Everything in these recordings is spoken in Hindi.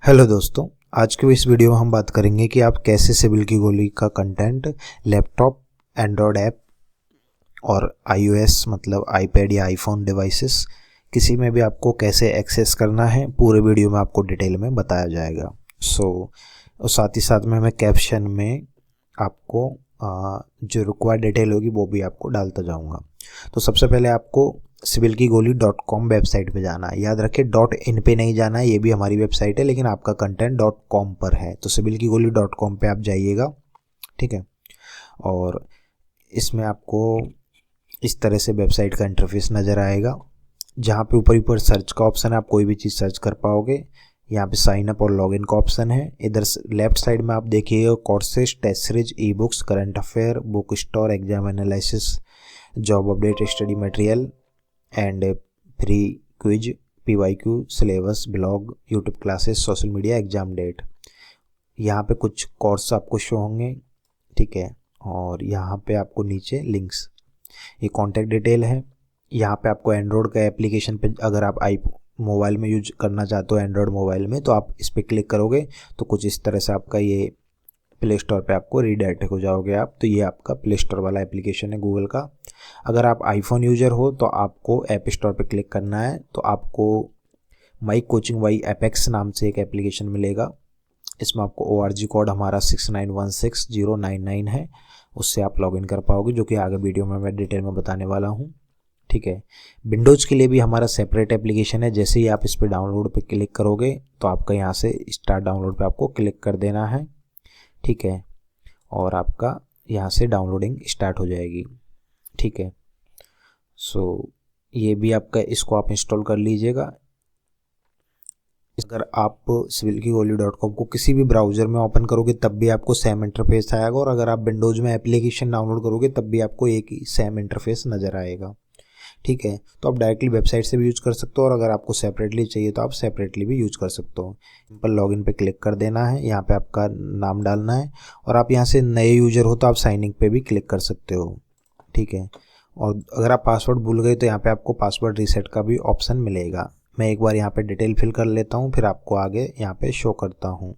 हेलो दोस्तों। आज के इस वीडियो में हम बात करेंगे कि आप कैसे सिबिल की गोली का कंटेंट लैपटॉप, एंड्रॉयड ऐप और आईओएस मतलब आईपैड या आईफोन डिवाइसेस किसी में भी आपको कैसे एक्सेस करना है, पूरे वीडियो में आपको डिटेल में बताया जाएगा। और साथ ही साथ में मैं कैप्शन में आपको जो रिक्वायर्ड डिटेल होगी वो भी आपको डालता जाऊंगा। तो सबसे पहले आपको civilkigoli.com वेबसाइट पे जाना है। याद रखें .in पे नहीं जाना है, ये भी हमारी वेबसाइट है लेकिन आपका कंटेंट .com पर है। तो civilkigoli.com पे आप जाइएगा, ठीक है। और इसमें आपको इस तरह से वेबसाइट का इंटरफेस नज़र आएगा, जहाँ पे ऊपर ऊपर सर्च का ऑप्शन है, आप कोई भी चीज़ सर्च कर पाओगे। यहाँ पे साइन अप और लॉगिन का ऑप्शन है। इधर लेफ्ट साइड में आप देखिएगा courses, test series, E books, current affair, book store, exam analysis, job update, study material and free quiz, PYQ, syllabus, blog, YouTube classes, social media, exam date. यहाँ पे कुछ कोर्स आपको शो होंगे, ठीक है। और यहाँ पे आपको नीचे लिंक्स, ये कॉन्टैक्ट डिटेल है। यहाँ पे आपको एंड्रॉयड का एप्लीकेशन पे, अगर आप आई मोबाइल में यूज करना चाहते हो एंड्रॉयड मोबाइल में, तो आप इस पर क्लिक करोगे तो कुछ इस तरह से आपका ये प्ले स्टोर पे आपको रीडायरेक्ट हो जाओगे आप। तो ये आपका प्ले स्टोर वाला एप्लीकेशन है गूगल का। अगर आप आईफोन यूज़र हो तो आपको ऐप स्टोर पे क्लिक करना है, तो आपको माई कोचिंग वाई एपेक्स नाम से एक एप्लीकेशन मिलेगा। इसमें आपको ORG कोड हमारा 6916099 है, उससे आप लॉगिन कर पाओगे, जो कि आगे वीडियो में मैं डिटेल में बताने वाला हूँ, ठीक है। विंडोज़ के लिए भी हमारा सेपरेट एप्लीकेशन है। जैसे ही आप इस पर डाउनलोड पे क्लिक करोगे तो आपका यहाँ से स्टार्ट डाउनलोड पे आपको क्लिक कर देना है, ठीक है। और आपका यहाँ से डाउनलोडिंग स्टार्ट हो जाएगी, ठीक है। ये भी आपका, इसको आप इंस्टॉल कर लीजिएगा। अगर आप civilkigoli.com को किसी भी ब्राउज़र में ओपन करोगे तब भी आपको सेम इंटरफेस आएगा, और अगर आप विंडोज़ में एप्लीकेशन डाउनलोड करोगे तब भी आपको एक ही सेम इंटरफेस नज़र आएगा, ठीक है। तो आप डायरेक्टली वेबसाइट से भी यूज़ कर सकते हो, और अगर आपको सेपरेटली चाहिए तो आप सेपरेटली भी यूज़ कर सकते हो। सिंपल लॉगिन पे क्लिक कर देना है, यहाँ पे आपका नाम डालना है, और आप यहाँ से नए यूज़र हो तो आप साइन इन पे भी क्लिक कर सकते हो, ठीक है। और अगर आप पासवर्ड भूल गए तो यहाँ पे आपको पासवर्ड रीसेट का भी ऑप्शन मिलेगा। मैं एक बार यहाँ पे डिटेल फिल कर लेता हूँ, फिर आपको आगे यहाँ पे शो करता हूँ।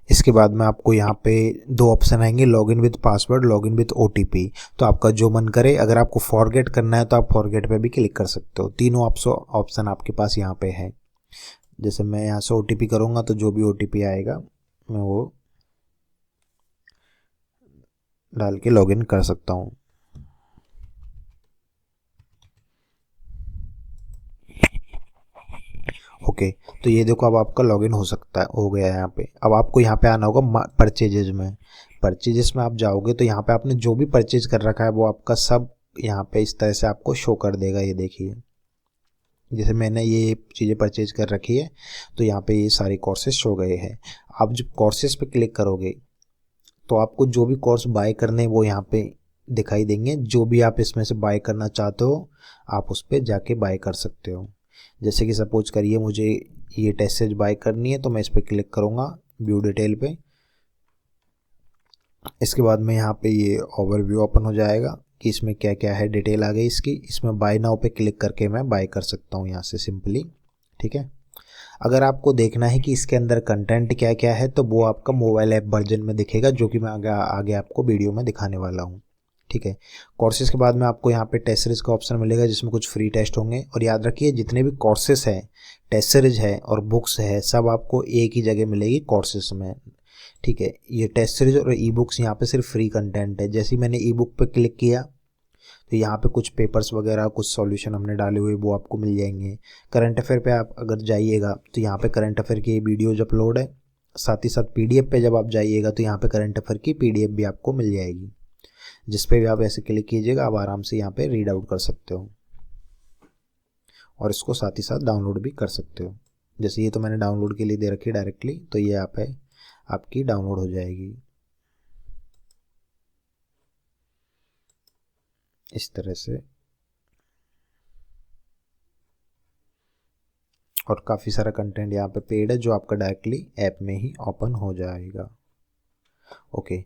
इसके बाद में आपको यहाँ पे दो ऑप्शन आएंगे, login with password, login with OTP। तो आपका जो मन करे, अगर आपको फॉरगेट करना है तो आप फॉरगेट पे भी क्लिक कर सकते हो। तीनों ऑप्शन आपके पास यहाँ पे है। जैसे मैं यहाँ से OTP करूँगा तो जो भी OTP आएगा मैं वो डाल के लॉगिन कर सकता हूँ। ओके, तो ये देखो अब आपका लॉगिन हो सकता है, हो गया है यहाँ पे। अब आपको यहाँ पे आना होगा परचेजेज में। परचेजेस में आप जाओगे तो यहाँ पे आपने जो भी परचेज कर रखा है वो आपका सब यहाँ पे इस तरह से आपको शो कर देगा। ये देखिए, जैसे मैंने ये चीज़ें परचेज कर रखी है तो यहाँ पे ये सारे कोर्सेज शो गए हैं। आप जब कोर्सेज पे क्लिक करोगे तो आपको जो भी कोर्स बाय करने वो यहाँ पे दिखाई देंगे। जो भी आप इसमें से बाय करना चाहते हो आप उस पर जाके बाय कर सकते हो। जैसे कि सपोज करिए मुझे ये टेस्ट सीरीज बाय करनी है तो मैं इस पर क्लिक करूँगा व्यू डिटेल पे। इसके बाद में यहाँ पे ये ओवरव्यू ओपन हो जाएगा कि इसमें क्या क्या है, डिटेल आ गई इसकी। इसमें बाय नाउ पे क्लिक करके मैं बाय कर सकता हूँ यहाँ से सिंपली, ठीक है। अगर आपको देखना है कि इसके अंदर कंटेंट क्या क्या है तो वो आपका मोबाइल ऐप वर्जन में दिखेगा, जो कि मैं आगे आपको वीडियो में दिखाने वाला हूँ, ठीक है। कोर्सेज के बाद में आपको यहाँ पे टेस्ट सीरीज का ऑप्शन मिलेगा, जिसमें कुछ फ्री टेस्ट होंगे। और याद रखिए जितने भी कोर्सेज हैं, टेस्ट सीरीज है और बुक्स है, सब आपको एक ही जगह मिलेगी कोर्सेज में, ठीक है। ये टेस्ट सीरीज और ई बुक्स यहाँ पे सिर्फ फ्री कंटेंट है। जैसे ही मैंने ई बुक पे क्लिक किया तो यहाँ पे कुछ पेपर्स वगैरह, कुछ सॉल्यूशन हमने डाले हुए वो आपको मिल जाएंगे। करंट अफेयर पे आप अगर जाइएगा तो यहाँ पे करंट अफेयर की वीडियोज अपलोड है। साथ ही साथ PDF पे जब आप जाइएगा तो यहाँ पे करंट अफेयर की PDF भी आपको मिल जाएगी, जिस पे भी आप ऐसे क्लिक कीजिएगा आप आराम से यहाँ पे रीड आउट कर सकते हो, और इसको साथ ही साथ डाउनलोड भी कर सकते हो। जैसे ये तो मैंने डाउनलोड के लिए दे रखी है डायरेक्टली, तो ये आप है आपकी डाउनलोड हो जाएगी इस तरह से। और काफ़ी सारा कंटेंट यहाँ पे पेड है जो आपका डायरेक्टली ऐप में ही ओपन हो जाएगा। ओके,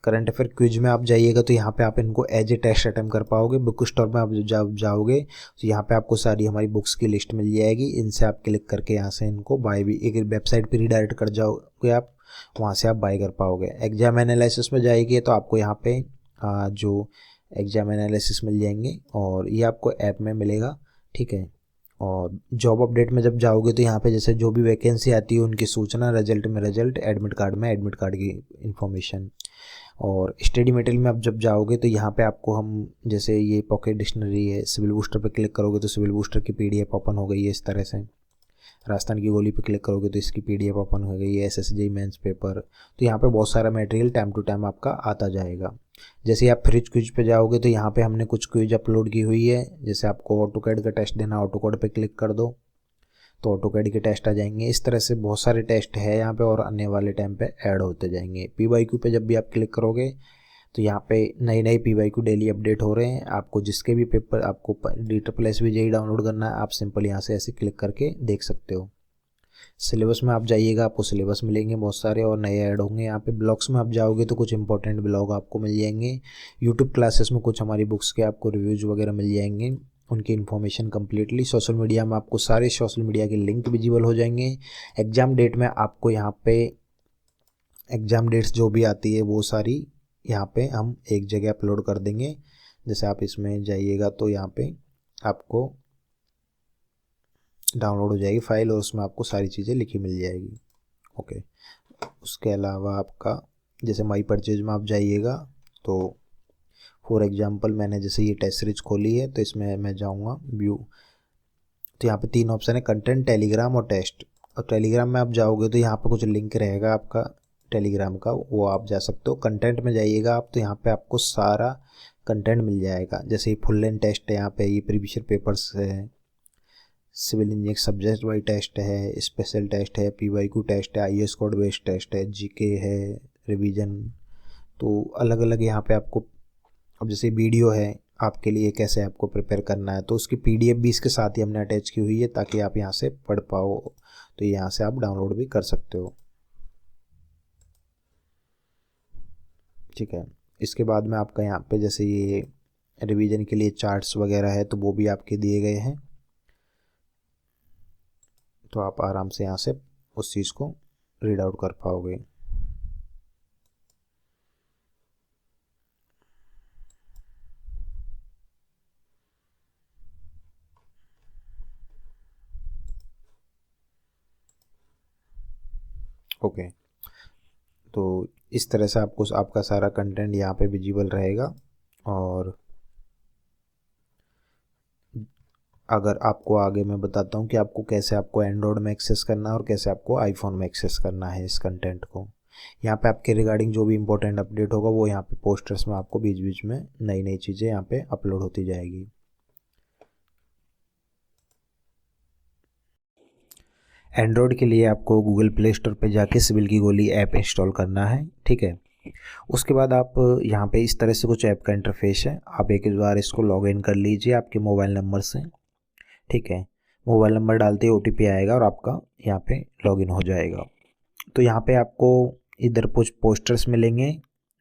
करंट अफेयर क्विज में आप जाइएगा तो यहाँ पे आप इनको एज ए टेस्ट अटेम्प्ट कर पाओगे। बुक स्टोर में आप जब जाओगे तो यहाँ पे आपको सारी हमारी बुक्स की लिस्ट मिल जाएगी। इनसे आप क्लिक करके यहाँ से इनको बाय भी, एक वेबसाइट पे रीडायरेक्ट कर जाओगे आप, वहाँ से आप बाय कर पाओगे। एग्जाम एनालिसिस में जाएगी तो आपको यहाँ पे जो एग्जाम एनालिसिस मिल जाएंगे और ये आपको ऐप में मिलेगा, ठीक है। और जॉब अपडेट में जब जाओगे तो यहाँ पे जैसे जो भी वैकेंसी आती है उनकी सूचना, रिजल्ट में रिजल्ट, एडमिट कार्ड में एडमिट कार्ड की इन्फॉर्मेशन। और स्टडी मटेरियल में आप जब जाओगे तो यहाँ पे आपको हम जैसे ये पॉकेट डिक्शनरी है, सिविल बूस्टर पे क्लिक करोगे तो सिविल बूस्टर की PDF ओपन हो गई है इस तरह से। राजस्थान की गोली पे क्लिक करोगे तो इसकी PDF ओपन हो गई है, SSJ मेंस पेपर। तो यहाँ पे बहुत सारा मटेरियल टाइम टू टाइम आपका आता जाएगा। जैसे आप फ्रिज क्विज पे जाओगे तो यहाँ पे हमने कुछ क्विज अपलोड की हुई है। जैसे आपको ऑटोकैड का टेस्ट देना, ऑटोकैड पे क्लिक कर दो तो ऑटोकैड के टेस्ट आ जाएंगे। इस तरह से बहुत सारे टेस्ट है यहाँ पे और आने वाले टाइम पे ऐड होते जाएंगे। PYQ पे जब भी आप क्लिक करोगे तो यहाँ पे नए नए PYQ डेली अपडेट हो रहे हैं। आपको जिसके भी पेपर आपको DSSB डाउनलोड करना है, आप सिंपल यहाँ से ऐसे क्लिक करके देख सकते हो। सिलेबस में आप जाइएगा, आपको सिलेबस मिलेंगे बहुत सारे और नए ऐड होंगे। यहाँ पे ब्लॉग्स में आप जाओगे तो कुछ इंपॉर्टेंट ब्लॉग आपको मिल जाएंगे। यूट्यूब क्लासेस में कुछ हमारी बुक्स के आपको रिव्यूज़ वगैरह मिल जाएंगे, उनकी इन्फॉर्मेशन कम्प्लीटली। सोशल मीडिया में आपको सारे सोशल मीडिया के लिंक विजिबल हो जाएंगे। एग्ज़ाम डेट में आपको यहाँ पे एग्ज़ाम डेट्स जो भी आती है वो सारी यहाँ पे हम एक जगह अपलोड कर देंगे। जैसे आप इसमें जाइएगा तो यहाँ पे आपको डाउनलोड हो जाएगी फाइल और उसमें आपको सारी चीज़ें लिखी मिल जाएगी, ओके। उसके अलावा आपका जैसे माई परचेज में आप जाइएगा तो फॉर एग्जांपल मैंने जैसे ये टेस्ट सीरीज खोली है तो इसमें मैं जाऊंगा व्यू, तो यहाँ पे 3 ऑप्शन है, कंटेंट, टेलीग्राम और टेस्ट। और टेलीग्राम में आप जाओगे तो यहाँ पे कुछ लिंक रहेगा आपका टेलीग्राम का, वो आप जा सकते हो। कंटेंट में जाइएगा आप तो यहाँ पे आपको सारा कंटेंट मिल जाएगा। जैसे ये फुल लेंथ टेस्ट है, यहाँ पे ये प्रीवियस पेपर्स है, civil engineering subject wise test है, स्पेशल टेस्ट है, PYQ टेस्ट है, IAS कोड बेस्ड टेस्ट है, GK है, रिवीजन। तो अलग अलग यहाँ पे आपको, अब जैसे वीडियो है आपके लिए कैसे आपको प्रिपेयर करना है तो उसकी PDF भी इसके साथ ही हमने अटैच की हुई है ताकि आप यहाँ से पढ़ पाओ। तो यहाँ से आप डाउनलोड भी कर सकते हो, ठीक है। इसके बाद में आपका यहाँ पे जैसे ये रिवीजन के लिए चार्ट्स वगैरह है तो वो भी आपके दिए गए हैं, तो आप आराम से यहाँ से उस चीज़ को रीड आउट कर पाओगे। ओके, तो इस तरह से आपको आपका सारा कंटेंट यहाँ पे विजिबल रहेगा। और अगर आपको आगे मैं बताता हूँ कि आपको कैसे आपको एंड्रॉयड में एक्सेस करना है और कैसे आपको आईफोन में एक्सेस करना है इस कंटेंट को। यहाँ पे आपके रिगार्डिंग जो भी इंपॉर्टेंट अपडेट होगा वो यहाँ पे पोस्टर्स में आपको बीच बीच में नई नई चीज़ें यहाँ पे अपलोड होती जाएगी। एंड्रॉयड के लिए आपको गूगल प्ले स्टोर पे जाके सिविल की गोली ऐप इंस्टॉल करना है, ठीक है। उसके बाद आप यहाँ पे इस तरह से कुछ ऐप का इंटरफेस है, आप एक बार इसको लॉग इन कर लीजिए आपके मोबाइल नंबर से, ठीक है। मोबाइल नंबर डालते ही OTP आएगा और आपका यहाँ पे लॉगिन हो जाएगा। तो यहाँ पे आपको इधर कुछ पोस्टर्स मिलेंगे,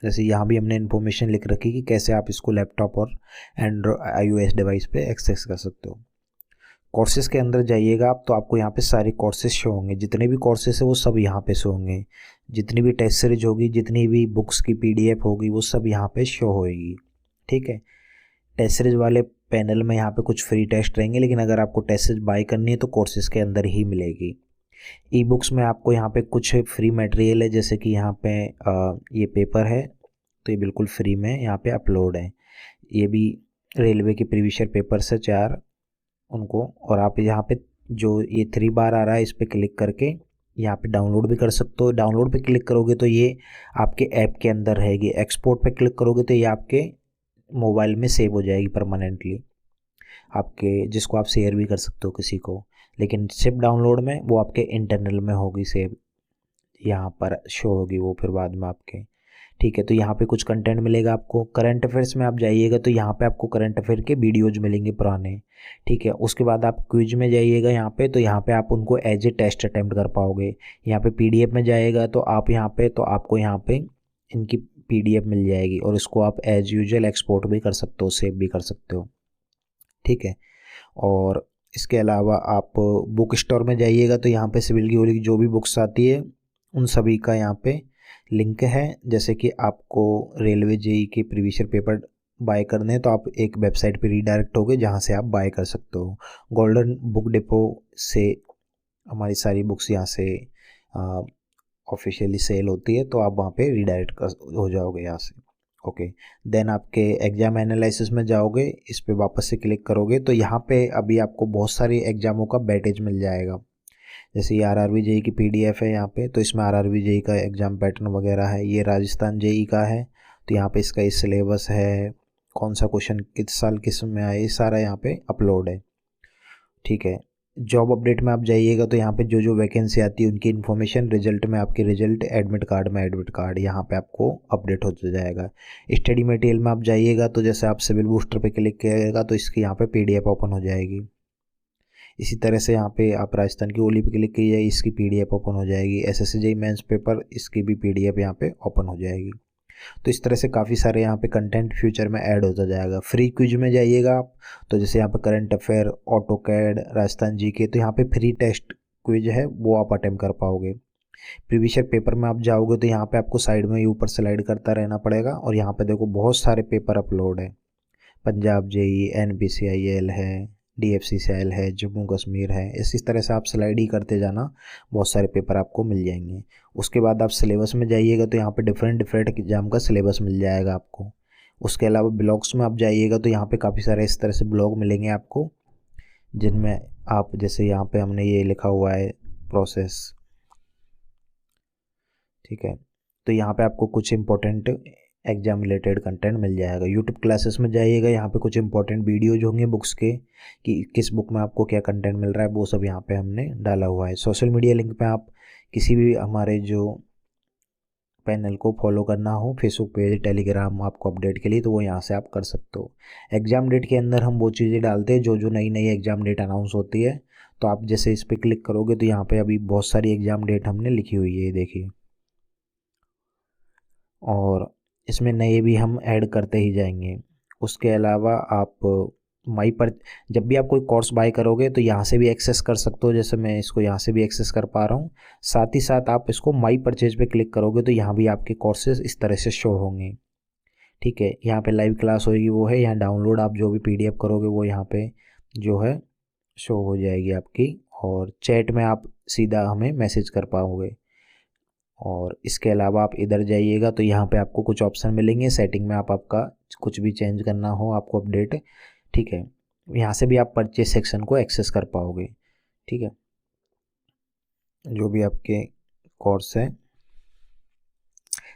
जैसे यहाँ भी हमने इन्फॉर्मेशन लिख रखी कि कैसे आप इसको लैपटॉप और iOS डिवाइस पे एक्सेस कर सकते हो। कोर्सेज़ के अंदर जाइएगा आप तो आपको यहाँ पे सारे कोर्सेज शो होंगे, जितने भी कोर्सेज है वो सब यहाँ पे शो होंगे। जितनी भी टेस्ट सीरीज होगी, जितनी भी बुक्स की PDF होगी वो सब यहाँ पे शो होएगी, ठीक है। टेस्ट सीरीज वाले पैनल में यहाँ पे कुछ फ्री टेस्ट रहेंगे, लेकिन अगर आपको टेस्ट सीरीज बाय करनी है तो कोर्सेज़ के अंदर ही मिलेगी। ई बुक्स में आपको यहाँ पे कुछ फ्री मटेरियल है, जैसे कि यहाँ पे ये पेपर है तो ये बिल्कुल फ्री में यहाँ पे अपलोड है। ये भी रेलवे के प्रीवियस पेपर्स है 4 उनको, और आप यहाँ पे जो ये 3 बार आ रहा है इस पर क्लिक करके यहाँ पे डाउनलोड भी कर सकते हो। डाउनलोड पे क्लिक करोगे तो ये आपके ऐप के अंदर रहेगी। एक्सपोर्ट पे क्लिक करोगे तो ये आपके मोबाइल में सेव हो जाएगी परमानेंटली आपके, जिसको आप शेयर भी कर सकते हो किसी को। लेकिन सिर्फ डाउनलोड में वो आपके इंटरनल में होगी सेव, यहाँ पर शो होगी वो फिर बाद में आपके, ठीक है। तो यहाँ पे कुछ कंटेंट मिलेगा आपको। करंट अफेयर्स में आप जाइएगा तो यहाँ पे आपको करंट अफेयर के वीडियोज मिलेंगे पुराने, ठीक है। उसके बाद आप क्विज में जाइएगा यहाँ पे, तो यहाँ पे आप उनको एज ए टेस्ट अटेम्प्ट कर पाओगे। यहाँ पे PDF में जाएगा तो आप यहाँ पे, तो आपको यहाँ पे इनकी PDF मिल जाएगी और इसको आप एज यूजुअल एक्सपोर्ट भी कर सकते हो, सेव भी कर सकते हो, ठीक है। और इसके अलावा आप बुक स्टोर में जाइएगा तो यहाँ पे सिविल की गोली की जो भी बुक्स आती है उन सभी का यहाँ पे लिंक है। जैसे कि आपको रेलवे जेई के प्रीवियस ईयर पेपर बाय करने हैं तो आप एक वेबसाइट पे रीडायरेक्ट होगे जहाँ से आप बाय कर सकते हो। गोल्डन बुक डिपो से हमारी सारी बुक्स यहाँ से ऑफिशियली सेल होती है, तो आप वहाँ पे रीडायरेक्ट हो जाओगे यहाँ से। ओके, देन आपके एग्ज़ाम एनालिसिस में जाओगे, इस पे वापस से क्लिक करोगे तो यहाँ पे अभी आपको बहुत सारी एग्ज़ामों का बैटेज मिल जाएगा। जैसे ये आरआरबी जेई की PDF है यहाँ पे, तो इसमें आरआरबी जेई का एग्ज़ाम पैटर्न वगैरह है। ये राजस्थान जेई का है तो यहाँ पे इसका ये सिलेबस है, कौन सा क्वेश्चन किस साल किस में आया, ये सारा यहाँ पे अपलोड है, ठीक है। जॉब अपडेट में आप जाइएगा तो यहाँ पे जो जो वैकेंसी आती है उनकी इन्फॉर्मेशन, रिजल्ट में आपके रिजल्ट, एडमिट कार्ड में एडमिट कार्ड यहाँ पे आपको अपडेट होता जाएगा। स्टडी मटेरियल में आप जाइएगा तो जैसे आप सिविल बूस्टर पे क्लिक करिएगा तो इसकी यहाँ पे PDF ओपन हो जाएगी। इसी तरह से यहाँ पे आप राजस्थान की ओली पे क्लिक कीजिए, इसकी PDF ओपन हो जाएगी। SSC जेईई मेंस पेपर, इसकी भी PDF यहाँ पे ओपन हो जाएगी। तो इस तरह से काफ़ी सारे यहाँ पे कंटेंट फ्यूचर में ऐड होता जाएगा। फ्री क्विज में जाइएगा आप तो जैसे यहाँ पे current affair, AutoCAD, Rajasthan GK, तो यहाँ पे फ्री टेस्ट क्विज है वो आप अटेम्प्ट कर पाओगे। प्रीवियस ईयर पेपर में आप जाओगे तो यहाँ पे आपको साइड में ऊपर स्लाइड करता रहना पड़ेगा और यहाँ पे देखो बहुत सारे पेपर अपलोड है। पंजाब जेईई, NPCIL है, DFCCIL है, जम्मू कश्मीर है, इसी तरह से आप स्लाइड ही करते जाना, बहुत सारे पेपर आपको मिल जाएंगे। उसके बाद आप सिलेबस में जाइएगा तो यहाँ पे डिफरेंट एग्जाम का सिलेबस मिल जाएगा आपको। उसके अलावा ब्लॉग्स में आप जाइएगा तो यहाँ पे काफ़ी सारे इस तरह से ब्लॉग मिलेंगे आपको, जिनमें आप जैसे यहाँ पे हमने ये लिखा हुआ है प्रोसेस, ठीक है। तो यहाँ पे आपको कुछ इंपॉर्टेंट एग्जाम रिलेटेड कंटेंट मिल जाएगा। यूट्यूब क्लासेस में जाइएगा, यहाँ पे कुछ इंपॉर्टेंट वीडियोज होंगे बुक्स के कि किस बुक में आपको क्या कंटेंट मिल रहा है, वो सब यहाँ पे हमने डाला हुआ है। सोशल मीडिया लिंक पे आप किसी भी हमारे जो पैनल को फॉलो करना हो, फेसबुक पेज, टेलीग्राम आपको अपडेट के लिए, तो वो यहाँ से आप कर सकते हो। एग्ज़ाम डेट के अंदर हम वो चीज़ें डालते हैं जो जो नई नई एग्ज़ाम डेट अनाउंस होती है। तो आप जैसे इस पर क्लिक करोगे तो यहाँ पे अभी बहुत सारी एग्ज़ाम डेट हमने लिखी हुई है, ये देखिए, और इसमें नए भी हम ऐड करते ही जाएंगे। उसके अलावा आप माई पर जब भी आप कोई कोर्स बाय करोगे तो यहाँ से भी एक्सेस कर सकते हो, जैसे मैं इसको यहाँ से भी एक्सेस कर पा रहा हूँ। साथ ही साथ आप इसको माई परचेज पे क्लिक करोगे तो यहाँ भी आपके कोर्सेज इस तरह से शो होंगे, ठीक है। यहाँ पे लाइव क्लास होगी वो है, यहाँ डाउनलोड आप जो भी PDF करोगे वो यहाँ पे जो है शो हो जाएगी आपकी, और चैट में आप सीधा हमें मैसेज कर पाओगे। और इसके अलावा आप इधर जाइएगा तो यहाँ पे आपको कुछ ऑप्शन मिलेंगे सेटिंग में, आप आपका कुछ भी चेंज करना हो आपको अपडेट, ठीक है। यहाँ से भी आप परचेज सेक्शन को एक्सेस कर पाओगे, ठीक है, जो भी आपके कोर्स है।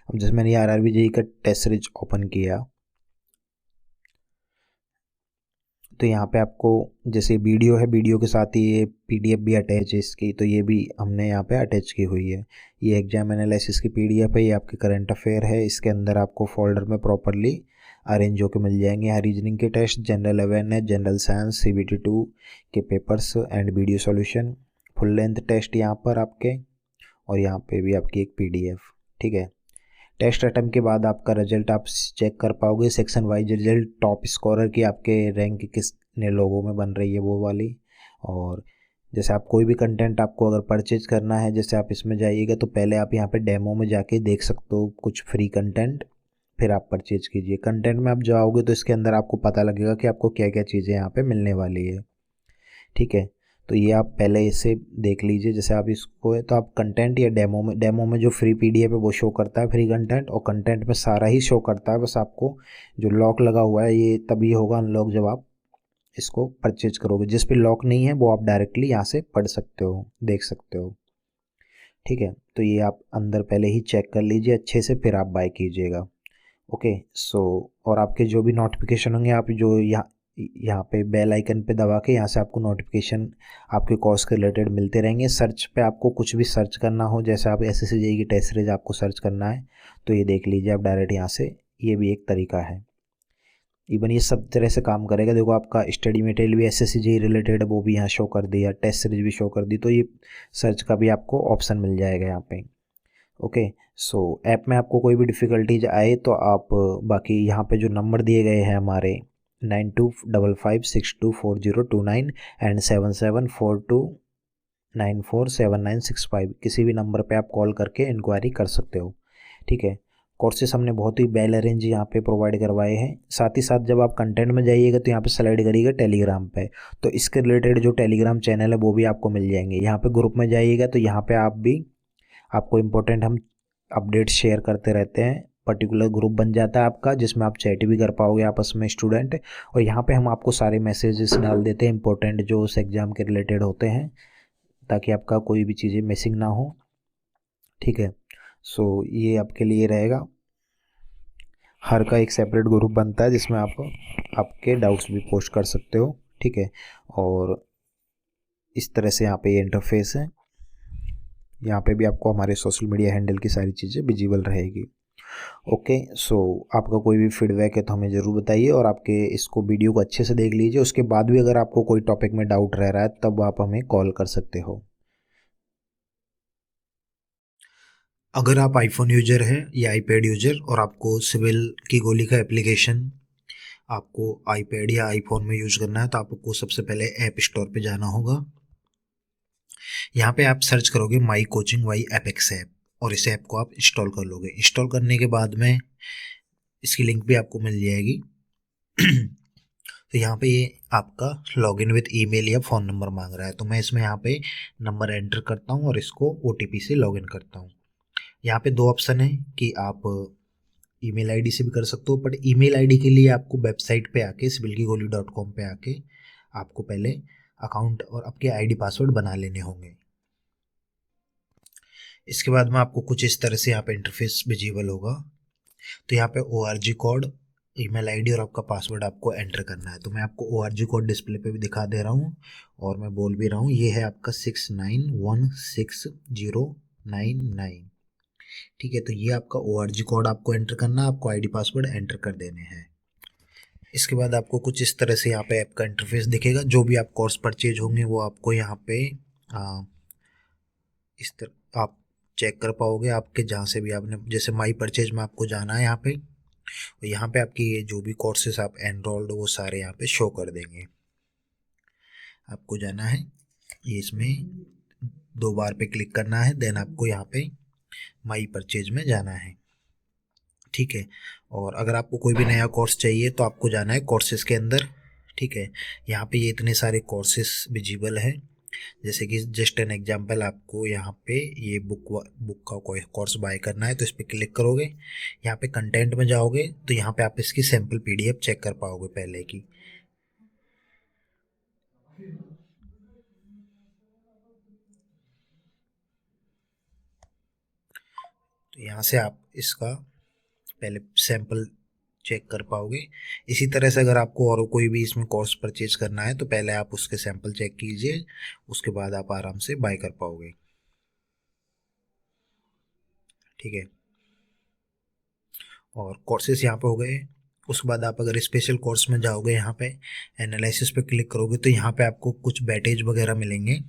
अब जैसे मैंने आरआरबी जेईई का टेस्ट सीरीज ओपन किया तो यहाँ पे आपको जैसे वीडियो है, वीडियो के साथ ही ये PDF भी अटैच है इसकी, तो ये भी हमने यहाँ पे अटैच की हुई है। ये एग्जाम एनालिसिस की PDF है, ये आपके करंट अफेयर है। इसके अंदर आपको फोल्डर में प्रॉपरली अरेंज होकर मिल जाएंगे। यहाँ रीजनिंग के test, general awareness, general science, CBT 2 के papers and video solution, full length test यहाँ पर आपके, और यहाँ पे भी आपकी एक PDF, ठीक है। टेस्ट अटेम्प्ट के बाद आपका रिजल्ट आप चेक कर पाओगे, section wise result, top scorer की आपके रैंक किसने लोगों में बन रही है वो वाली। और जैसे आप कोई भी कंटेंट आपको अगर परचेज करना है, जैसे आप इसमें जाइएगा तो पहले आप यहाँ पे डेमो में जाके देख सकते हो कुछ फ्री कंटेंट, फिर आप परचेज कीजिए। कंटेंट में आप जाओगे तो इसके अंदर आपको पता लगेगा कि आपको क्या क्या चीज़ें यहाँ पे मिलने वाली है, ठीक है। तो ये आप पहले इसे देख लीजिए। जैसे आप इसको है तो आप कंटेंट या डेमो में जो फ्री PDF है वो शो करता है फ्री कंटेंट, और कंटेंट में सारा ही शो करता है। बस आपको जो लॉक लगा हुआ है ये तभी होगा अनलॉक जब आप इसको परचेज करोगे। जिस पे लॉक नहीं है वो आप डायरेक्टली यहाँ से पढ़ सकते हो, देख सकते हो, ठीक है। तो ये आप अंदर पहले ही चेक कर लीजिए अच्छे से, फिर आप बाय कीजिएगा। ओके, सो और आपके जो भी नोटिफिकेशन होंगे आप जो यहाँ पे बेल आइकन पे दबा के यहाँ से आपको नोटिफिकेशन आपके कोर्स के रिलेटेड मिलते रहेंगे। सर्च पे आपको कुछ भी सर्च करना हो, जैसे आप SSC जेईई की टेस्ट सीरीज आपको सर्च करना है तो ये देख लीजिए आप डायरेक्ट यहाँ से, ये भी एक तरीका है। इवन ये सब तरह से काम करेगा। देखो आपका स्टडी मटेरियल भी SSC जेईई रिलेटेड वो भी यहाँ शो कर दिया, टेस्ट सीरीज भी शो कर दी, तो ये सर्च का भी आपको ऑप्शन मिल जाएगा यहाँ पे। ओके। सो ऐप में आपको कोई भी डिफ़िकल्टीज आए तो आप बाकी यहाँ पे जो नंबर दिए गए हैं हमारे 9255624029 एंड 7742947965, किसी भी नंबर पे आप कॉल करके इंक्वायरी कर सकते हो। ठीक है। कोर्सेस हमने बहुत ही वेल अरेंज यहाँ पे प्रोवाइड करवाए हैं। साथ ही साथ जब आप कंटेंट में जाइएगा तो यहाँ पे स्लाइड करिएगा टेलीग्राम पे, तो इसके रिलेटेड जो टेलीग्राम चैनल है वो भी आपको मिल जाएंगे। यहाँ पे ग्रुप में जाइएगा तो यहाँ पे आपको इम्पोर्टेंट हम अपडेट्स शेयर करते रहते हैं। पर्टिकुलर ग्रुप बन जाता है आपका जिसमें आप चैट भी कर पाओगे आपस में स्टूडेंट, और यहाँ पे हम आपको सारे मैसेजेस डाल देते हैं इंपॉर्टेंट जो उस एग्ज़ाम के रिलेटेड होते हैं, ताकि आपका कोई भी चीज़ें मिसिंग ना हो। ठीक है। सो ये आपके लिए रहेगा। हर का एक सेपरेट ग्रुप बनता है जिसमें आप आपके डाउट्स भी पोस्ट कर सकते हो। ठीक है। और इस तरह से यहाँ पे ये इंटरफेस है। यहाँ पे भी आपको हमारे सोशल मीडिया हैंडल की सारी चीज़ें विजिबल रहेगी। ओके। सो आपका कोई भी फीडबैक है तो हमें ज़रूर बताइए, और आपके इसको वीडियो को अच्छे से देख लीजिए। उसके बाद भी अगर आपको कोई टॉपिक में डाउट रह रहा है तब आप हमें कॉल कर सकते हो। अगर आप आईफोन यूजर हैं या आईपैड यूजर और आपको सिविल की गोली का एप्लीकेशन आपको आईपैड या आईफोन में यूज़ करना है तो आपको सबसे पहले ऐप स्टोर पे जाना होगा। यहाँ पे आप सर्च करोगे my coaching Y Apex app, और इस ऐप को आप इंस्टॉल कर लोगे। इंस्टॉल करने के बाद में इसकी लिंक भी आपको मिल जाएगी। तो यहाँ पे ये आपका लॉगिन विद ईमेल या फ़ोन नंबर मांग रहा है, तो मैं इसमें यहाँ पे नंबर एंटर करता हूँ और इसको OTP से लॉगिन करता हूँ। यहाँ पे दो ऑप्शन है कि आप ईमेल आईडी से भी कर सकते हो, बट ईमेल आईडी के लिए आपको वेबसाइट पे आके civilkigoli.com पे आके आपको पहले अकाउंट और आपके आईडी पासवर्ड बना लेने होंगे। इसके बाद में आपको कुछ इस तरह से यहाँ पे इंटरफेस विजिबल होगा। तो यहाँ पे ORG कोड, ईमेल आईडी और आपका पासवर्ड आपको एंटर करना है। तो मैं आपको ORG कोड डिस्प्ले पे भी दिखा दे रहा हूँ और मैं बोल भी रहा हूँ, ये है आपका 69160999। ठीक है। तो ये आपका ORG कोड आपको एंटर करना है, आपको आईडी पासवर्ड एंटर कर देने हैं। इसके बाद आपको कुछ इस तरह से यहाँ पे ऐप का इंटरफेस दिखेगा। जो भी आप कोर्स परचेज होंगे वो आपको यहाँ पे इस तरह आप चेक कर पाओगे। आपके जहाँ से भी आपने, जैसे माई परचेज में आपको जाना है यहाँ पे, और यहाँ पे आपकी ये जो भी कोर्सेस आप एनरोल्ड वो सारे यहाँ पे शो कर देंगे। आपको जाना है, ये इसमें 2 बार पे क्लिक करना है, देन आपको यहाँ पे माई परचेज में जाना है। ठीक है। और अगर आपको कोई भी नया कोर्स चाहिए तो आपको जाना है कोर्सेज के अंदर। ठीक है। यहाँ पे ये इतने सारे कोर्सेस विजिबल हैं, जैसे कि जस्ट एन एग्जांपल आपको यहाँ पे ये बुक का कोई कोर्स बाय करना है तो इस पर क्लिक करोगे। यहाँ पे कंटेंट में जाओगे तो यहाँ पे आप इसकी सैम्पल PDF चेक कर पाओगे पहले की। तो यहाँ से आप इसका पहले सैम्पल चेक कर पाओगे। इसी तरह से अगर आपको और कोई भी इसमें कोर्स परचेज करना है तो पहले आप उसके सैंपल चेक कीजिए, उसके बाद आप आराम से बाय कर पाओगे। ठीक है। और कोर्सेज यहाँ पे हो गए। उसके बाद आप अगर स्पेशल कोर्स में जाओगे, यहाँ पे एनालिसिस पे क्लिक करोगे तो यहाँ पे आपको कुछ बैटेज वगैरह मिलेंगे,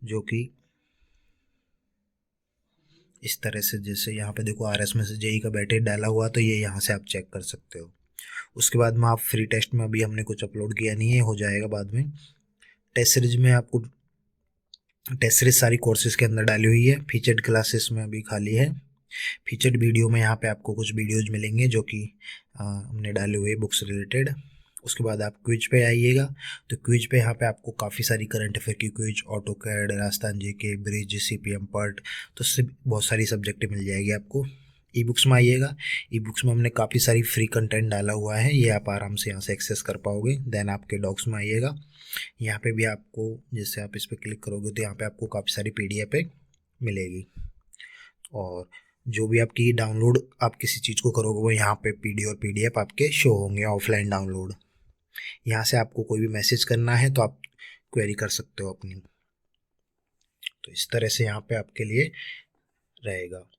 जो कि इस तरह से, जैसे यहाँ पे देखो RS में से JEE का बैटेज डाला हुआ, तो ये यहाँ से आप चेक कर सकते हो। उसके बाद में आप फ्री टेस्ट में, अभी हमने कुछ अपलोड किया नहीं है, हो जाएगा बाद में। टेस्ट सीरीज में आपको टेस्ट सीरीज सारी कोर्सेज के अंदर डाली हुई है। फीचर्ड क्लासेस में अभी खाली है। फीचर्ड वीडियो में यहाँ पे आपको कुछ वीडियोज मिलेंगे जो कि हमने डाले हुए बुक्स रिलेटेड। उसके बाद आप क्विज पे आइएगा, तो क्विज पे यहाँ पे आपको काफ़ी सारी करंट अफेयर की quiz, AutoCAD, Rajasthan GK, bridge, CPM PERT, तो बहुत सारी सब्जेक्ट मिल जाएगी आपको। ई बुक्स में आइएगा। ई बुक्स में हमने काफ़ी सारी फ्री कंटेंट डाला हुआ है, ये आप आराम से यहाँ से एक्सेस कर पाओगे। देन आपके डॉक्स में आइएगा, यहाँ पे भी आपको, जैसे आप इस पर क्लिक करोगे तो यहाँ पे आपको काफ़ी सारी PDF मिलेगी। और जो भी आपकी डाउनलोड आप किसी चीज़ को करोगे वो यहाँ पे PD और PDF आपके शो होंगे ऑफलाइन डाउनलोड। यहाँ से आपको कोई भी मैसेज करना है तो आप क्वेरी कर सकते हो अपनी। तो इस तरह से यहाँ पे आपके लिए रहेगा।